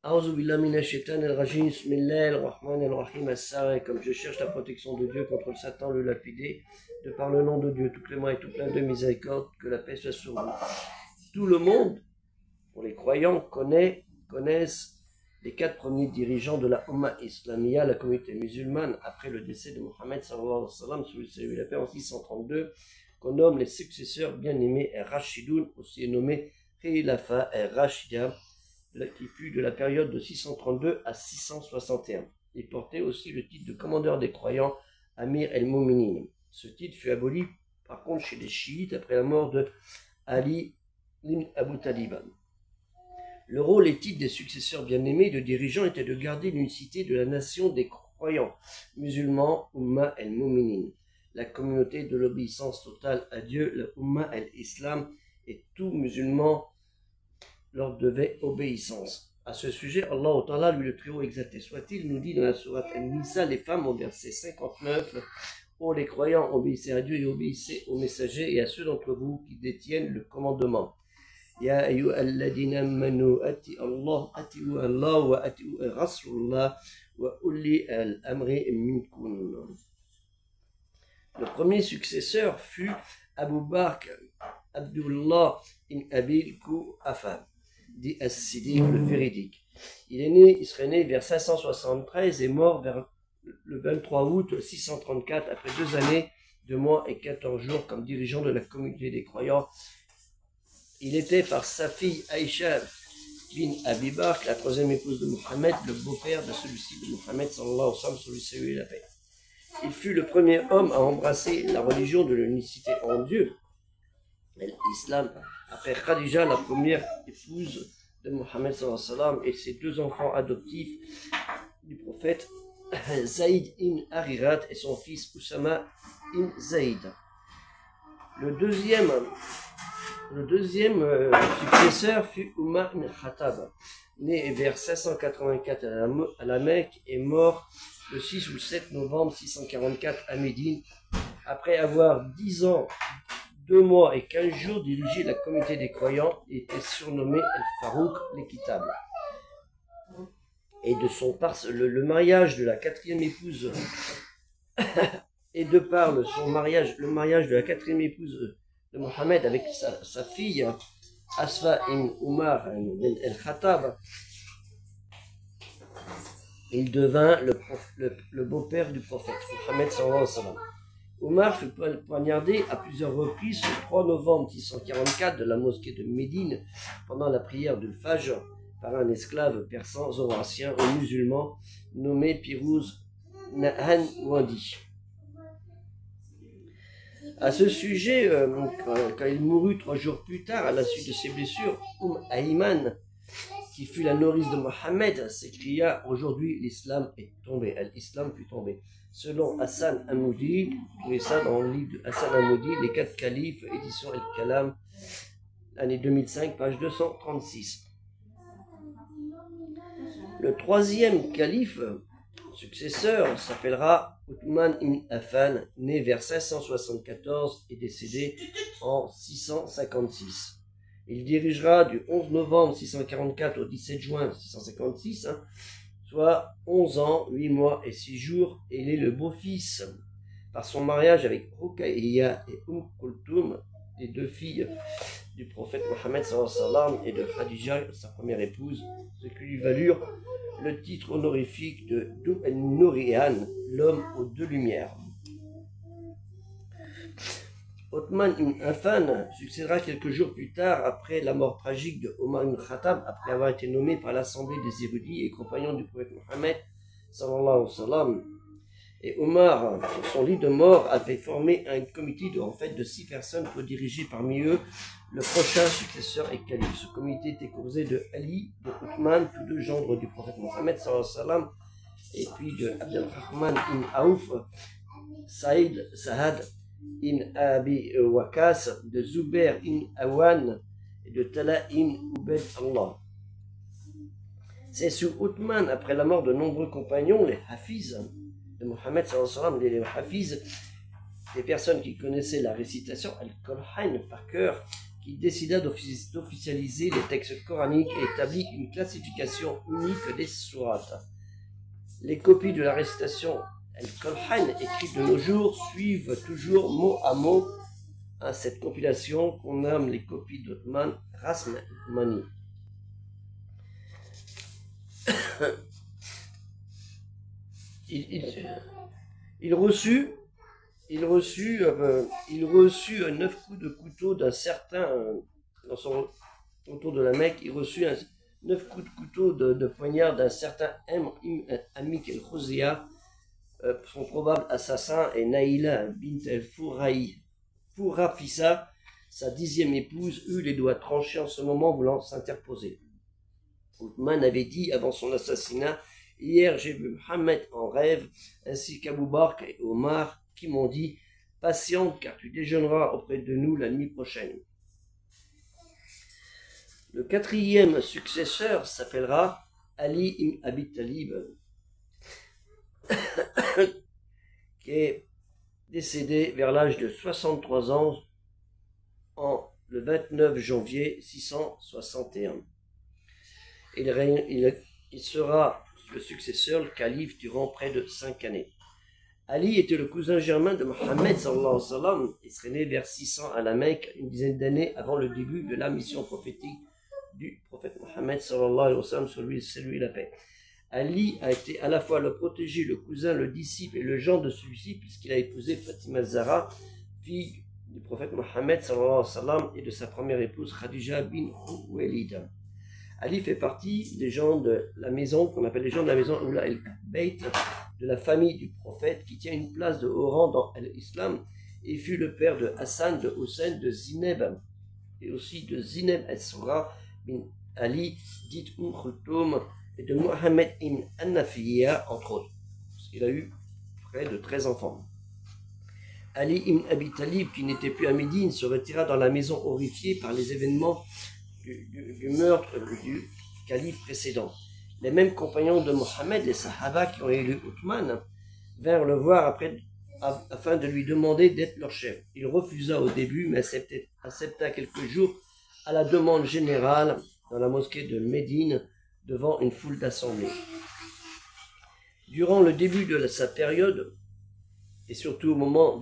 A'udhu billahi minash shaitanir rajim, bismillahir rahmanir rahim, as-salam, comme je cherche la protection de Dieu contre le Satan, le lapidé, de par le nom de Dieu, tout clément et tout plein de miséricorde, que la paix soit sur vous. Tout le monde, pour les croyants, connaissent les 4 premiers dirigeants de la Ummah Islamiyya, la communauté musulmane, après le décès de Mohammed sallallahu alayhi wa sallam, sous le salut et la paix en 632, qu'on nomme les successeurs bien-aimés et Rashidoun, aussi nommés Khilafa et Rashida, qui fut de la période de 632 à 661. Il portait aussi le titre de commandeur des croyants, Amir el-Mouminin. Ce titre fut aboli par contre chez les chiites après la mort de Ali ibn Abu Talib. Le rôle et titre des successeurs bien-aimés de dirigeants était de garder l'unicité de la nation des croyants musulmans, Ummah el-Mouminin, la communauté de l'obéissance totale à Dieu, la Ummah el-Islam, et tout musulman leur devait obéissance. À ce sujet, Allah Ta'ala, lui le Très-Haut exalté soit-il, nous dit dans la sourate An-Nisa, les femmes, au verset 59, « Ô les croyants, obéissez à Dieu et obéissez aux messagers et à ceux d'entre vous qui détiennent le commandement. » Ya ayyuhalladhina amanu ati'u Allah wa ati'u Rasulullah wa ulli al-amri minkum. Le premier successeur fut Abu Bakr Abdullah ibn Abi Quhafa, dit As-Siddiq le véridique. Il serait né vers 573 et mort vers le 23 août 634 après 2 années, 2 mois et 14 jours comme dirigeant de la communauté des croyants. Il était par sa fille Aïcha bin Abi Bakr, la 3e épouse de Mohammed, le beau-père de celui-ci de Mohammed sallallahu alayhi wa sallam, celui salut et la paix. Il fut le premier homme à embrasser la religion de l'unicité en Dieu, l'islam, après Khadija, la première épouse de Mohammed sallallahu alayhi wa sallam, et ses 2 enfants adoptifs du prophète, Zaïd ibn Harirat et son fils Oussama ibn Zaïd. Le deuxième successeur fut Umar ibn Khattab, né vers 584 à la Mecque et mort le 6 ou le 7 novembre 644 à Médine, après avoir 10 ans, 2 mois et 15 jours dirigé la communauté des croyants, et était surnommé El-Farouk, l'équitable. Et de son le mariage de la 4e épouse, et de par le mariage de la 4e épouse de Mohammed avec sa fille Asfa ibn Umar ibn el-Khattab, il devint le beau-père du prophète Mohammed sallallahu alayhi wa sallam. Omar fut poignardé à plusieurs reprises le 3 novembre 644 de la mosquée de Médine pendant la prière du Fajr par un esclave persan zoroastrien ou musulman nommé Pirouz Nahanwandi. À ce sujet, quand il mourut 3 jours plus tard à la suite de ses blessures, Ayman, qui fut la nourrice de Mohammed, s'écria « Aujourd'hui l'islam est tombé, l'islam fut tombé ». Selon Hassan Hamoudi, vous trouvez ça dans le livre de Hassan Hamoudi, Les 4 califes, édition El-Kalam, année 2005, page 236. Le 3e calife successeur s'appellera Uthman ibn Affan, né vers 574 et décédé en 656. Il dirigera du 11 novembre 644 au 17 juin 656, soit 11 ans, 8 mois et 6 jours, et il est le beau-fils, par son mariage avec Ruqayya et Kulthum, les 2 filles du prophète Mohammed sallallahu alayhi wa sallam, et de Khadija, sa première épouse, ce qui lui valurent le titre honorifique de Du el-Nurian, l'homme aux 2 lumières. Othman ibn Affan succédera quelques jours plus tard après la mort tragique de Omar ibn Khattab, après avoir été nommé par l'assemblée des érudits et compagnons du prophète Mohammed sallallahu alayhi wa sallam. Et Omar, sur son lit de mort, avait formé un comité de 6 personnes pour diriger parmi eux le prochain successeur et calife. Ce comité était composé de Ali, de Othman, tous 2 gendres du prophète Mohammed sallallahu alayhi wa sallam, et puis de Abdelrahman ibn Aouf, Sa'ad ibn Abi Waqas, de Zubair ibn Awan et de Tala ibn Ubayd Allah. C'est sous Othman, après la mort de nombreux compagnons, les Hafiz de Mohammed sallallahu alayhi wa sallam, les Hafiz, des personnes qui connaissaient la récitation Al-Qur'an par cœur, qui décida d'officialiser les textes coraniques et établit une classification unique des sourates. Les copies de la récitation Al-Qur'an écrites de nos jours suivent toujours mot à mot à cette compilation qu'on nomme les copies d'Othman Rasm Mani. Il reçut 9 coups de couteau d'un certain, dans son autour de la Mecque, il reçut 9 coups de couteau de poignard d'un certain Amik el-Khuzia, son probable assassin, et Naïla bint el-Fourafissa, sa 10e épouse, eut les doigts tranchés en ce moment voulant s'interposer. Othman avait dit avant son assassinat: hier j'ai vu Mohammed en rêve, ainsi qu'Abou Bakr et Omar, qui m'ont dit: patiente, car tu déjeuneras auprès de nous la nuit prochaine. Le 4e successeur s'appellera Ali ibn Abi Talib, qui est décédé vers l'âge de 63 ans le 29 janvier 661. Il sera le successeur, le calife, durant près de 5 années. Ali était le cousin germain de Mohammed sallallahu alayhi wa sallam. Il serait né vers 600 à la Mecque, une dizaine d'années avant le début de la mission prophétique du prophète Mohammed sallallahu alayhi wa sallam, sur lui la paix. Ali a été à la fois le protégé, le cousin, le disciple et le gendre de celui-ci, puisqu'il a épousé Fatima Zahra, fille du prophète Mohammed sallallahu alayhi wa sallam, et de sa première épouse Khadija bin Khuwaylid. Ali fait partie des gens de la maison, qu'on appelle les gens de la maison Oula el-Bayt, de la famille du prophète, qui tient une place de haut rang dans l'islam, et fut le père de Hassan, de Hussein, de Zineb, et aussi de Zineb al-Soura bin Ali, dit Khoutoum, et de Mohammed ibn An-Nafiya, entre autres. Il a eu près de 13 enfants. Ali ibn Abi Talib, qui n'était plus à Médine, se retira dans la maison horrifiée par les événements du meurtre du calife précédent. Les mêmes compagnons de Mohammed, les Sahaba qui ont élu Othman, vinrent le voir afin de lui demander d'être leur chef. Il refusa au début, mais accepta quelques jours à la demande générale dans la mosquée de Médine, devant une foule d'assemblées. Durant le début de sa période, et surtout au moment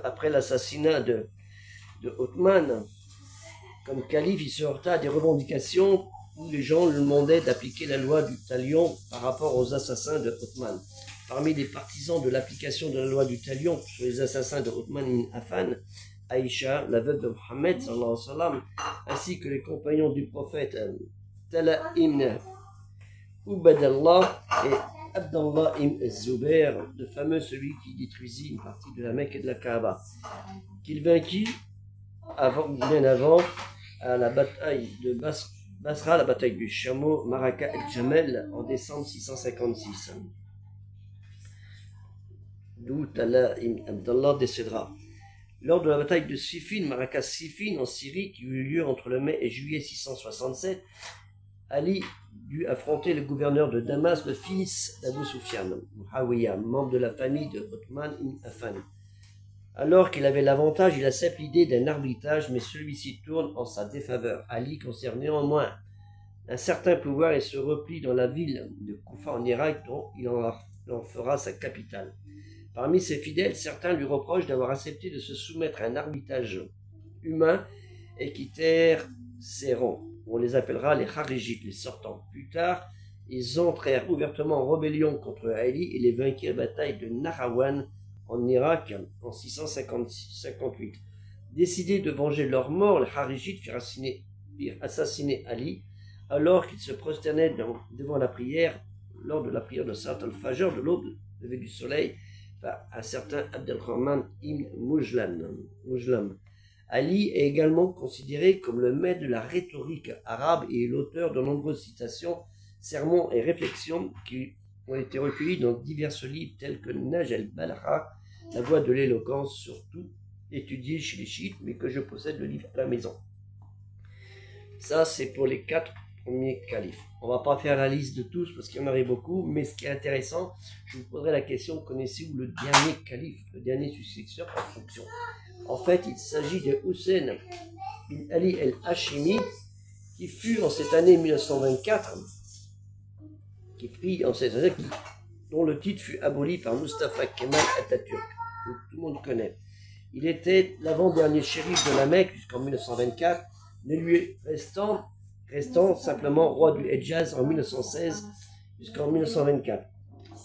après l'assassinat de Othman, comme calife, il se heurta à des revendications où les gens lui demandaient d'appliquer la loi du talion par rapport aux assassins de Othman. Parmi les partisans de l'application de la loi du talion sur les assassins de Othman ibn Affan, Aïcha, la veuve de Mohammed, sallallahu alayhi wa sallam, ainsi que les compagnons du prophète Tala ibn Ubadallah et Abdallah ibn Zubair, le fameux celui qui détruisit une partie de la Mecque et de la Kaaba, qu'il vainquit bien avant à la bataille de Basra, la bataille du chameau, Maraka el-Jamel, en décembre 656. D'où Tala ibn Abdallah décédera. Lors de la bataille de Siffin, Maraka Siffin en Syrie, qui eut lieu entre le mai et juillet 667, Ali dut affronter le gouverneur de Damas, le fils d'Abu Sufyan, Muawiyah, membre de la famille de Othman ibn Affan. Alors qu'il avait l'avantage, il accepte l'idée d'un arbitrage, mais celui-ci tourne en sa défaveur. Ali conserve néanmoins un certain pouvoir et se replie dans la ville de Koufa en Irak, dont il en fera sa capitale. Parmi ses fidèles, certains lui reprochent d'avoir accepté de se soumettre à un arbitrage humain et quittèrent ses rangs. On les appellera les Kharijites, les sortants. Plus tard, ils entrèrent ouvertement en rébellion contre Ali et les vainquirent à la bataille de Nahrawan en Irak en 658. Décidés de venger leur mort, les Kharijites firent assassiner Ali alors qu'il se prosternait devant la prière, lors de la prière de Salat al-Fajr, de l'aube, lever du soleil, par un certain Abdelrahman ibn Mujlam. Ali est également considéré comme le maître de la rhétorique arabe et l'auteur de nombreuses citations, sermons et réflexions qui ont été recueillis dans divers livres tels que Naj al-Balagha, la voix de l'éloquence, surtout étudié chez les chiites, mais que je possède le livre à la maison. Ça, c'est pour les 4 premiers califes. On va pas faire la liste de tous parce qu'il y en aurait beaucoup, mais ce qui est intéressant, je vous poserai la question: connaissez-vous le dernier calife, le dernier successeur en fonction? En fait, il s'agit de Hussein bin Ali el-Hashimi, qui fut en cette année 1924, dont le titre fut aboli par Mustafa Kemal Atatürk, que tout le monde connaît. Il était l'avant-dernier shérif de la Mecque jusqu'en 1924, ne lui restant simplement roi du Hedjaz en 1916 jusqu'en 1924.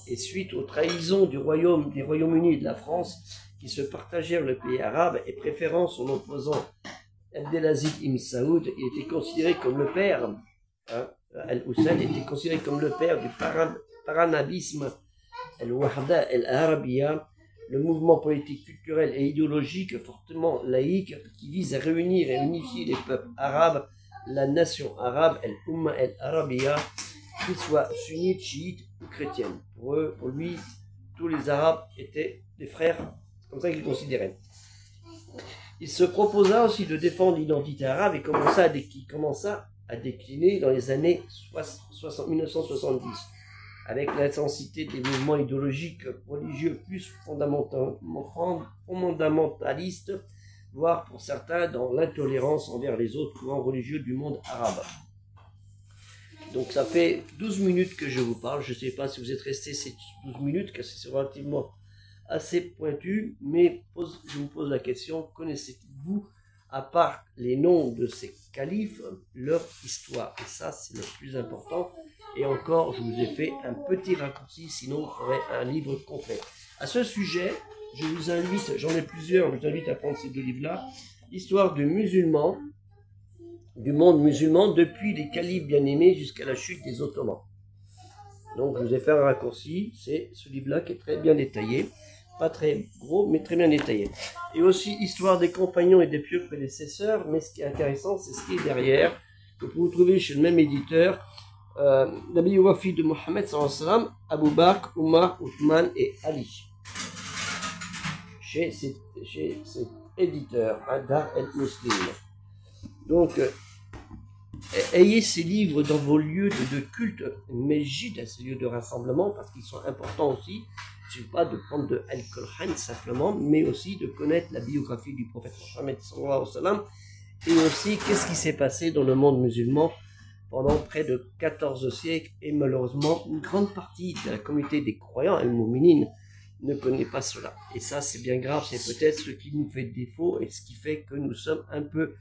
Et suite aux trahisons des Royaumes-Unis et de la France, qui se partagèrent le pays arabe et préférant son opposant Abdelaziz ibn Saoud, il était considéré comme le père, Al-Hussein était considéré comme le père du paranabisme, Al-Wahda al-Arabiya, le mouvement politique, culturel et idéologique fortement laïque qui vise à réunir et unifier les peuples arabes, la nation arabe, Al-Umma al-Arabiya, qu'ils soient sunnites, chiites ou chrétiennes. Pour lui, tous les Arabes étaient des frères, c'est comme ça qu'il considérait. Il se proposa aussi de défendre l'identité arabe et commença à décliner dans les années 1970, avec l'intensité des mouvements idéologiques religieux plus fondamentalistes, voire pour certains dans l'intolérance envers les autres courants religieux du monde arabe. Donc ça fait 12 minutes que je vous parle, je ne sais pas si vous êtes restés ces 12 minutes, car c'est relativement assez pointu, mais je vous pose la question, connaissez-vous, à part les noms de ces califes, leur histoire? Et ça, c'est le plus important. Et encore, je vous ai fait un petit raccourci, sinon on ferait un livre complet. À ce sujet, je vous invite, j'en ai plusieurs, je vous invite à prendre ces deux livres-là, Histoire du musulman, du monde musulman, depuis les califes bien-aimés jusqu'à la chute des Ottomans. Donc, je vous ai fait un raccourci, c'est ce livre-là qui est très bien détaillé. Pas très gros, mais très bien détaillé. Et aussi, Histoire des compagnons et des pieux prédécesseurs, mais ce qui est intéressant, c'est ce qui est derrière, que vous trouvez chez le même éditeur, la biographie de Mohammed, Abu Bakr, Omar, Othman et Ali. Chez cet éditeur, Dar el-Muslim. Donc, ayez ces livres dans vos lieux de culte, Mejid, ces lieux de rassemblement, parce qu'ils sont importants aussi. Il ne suffit pas de prendre de Al-Qur'an simplement, mais aussi de connaître la biographie du prophète Mohammed sallallahu alayhi wa sallam, et aussi qu'est-ce qui s'est passé dans le monde musulman pendant près de 14 siècles, et malheureusement, une grande partie de la communauté des croyants, al-Mu'minin, ne connaît pas cela. Et ça, c'est bien grave, c'est peut-être ce qui nous fait défaut, et ce qui fait que nous sommes un peu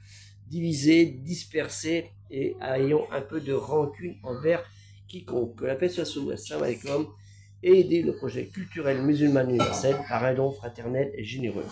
divisés, dispersés, et ayant un peu de rancune envers quiconque. Que la paix soit sur vous, assalamu alaikum, et aider le projet culturel musulman universel par un don fraternel et généreux.